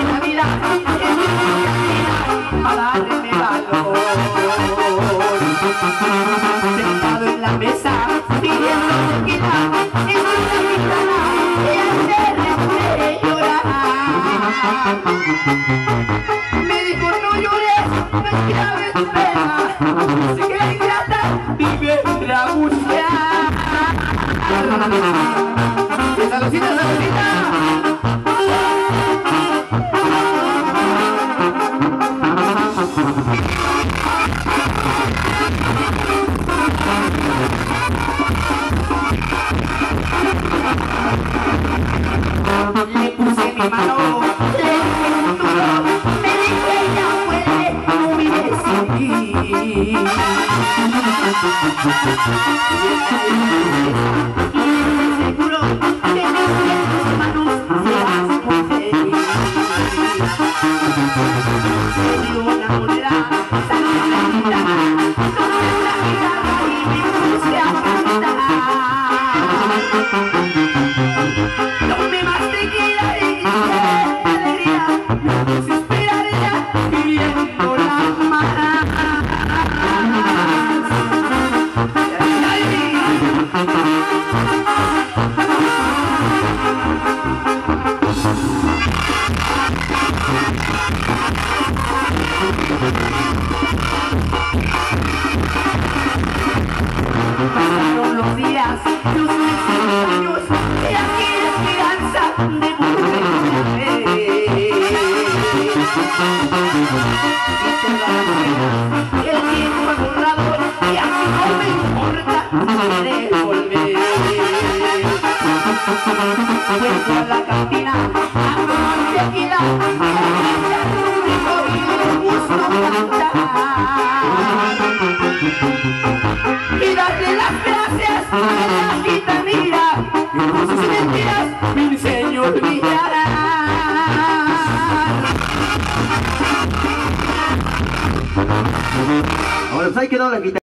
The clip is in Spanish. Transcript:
la vida es para darme valor. Sentado en la mesa, pidiendo tequila, en una gitana y hacerle llorar. Me dijo, no llores, no es grave tu pena, sé que ingrata vive la angustia. ¡Saludcita, saludcita! Le puse mi mano, le dije un duro, me dije ya puede, no vives sin ti. Seguro que en tus manos serás muy feliz. Te dio una moneda, salió una guitarra, tomé una guitarra y me puse a cantar. Tomé más tequila y grité de alegría, me puse a esperar ella pidiendo las manos. Pasaron los días, los meses, los años, y aquí la esperanza de volver a ver. Y todas las penas, el tiempo ha borrado, y a mí no me importa querer volver. Vuelvo a la cantina, a tomar tequila, y a cantar un rico y le gusta cantar. Y darle las gracias a la gitanilla que con sus mentiras me enseñó a olvidar. Ahora, pues ahí quedó la guitarra.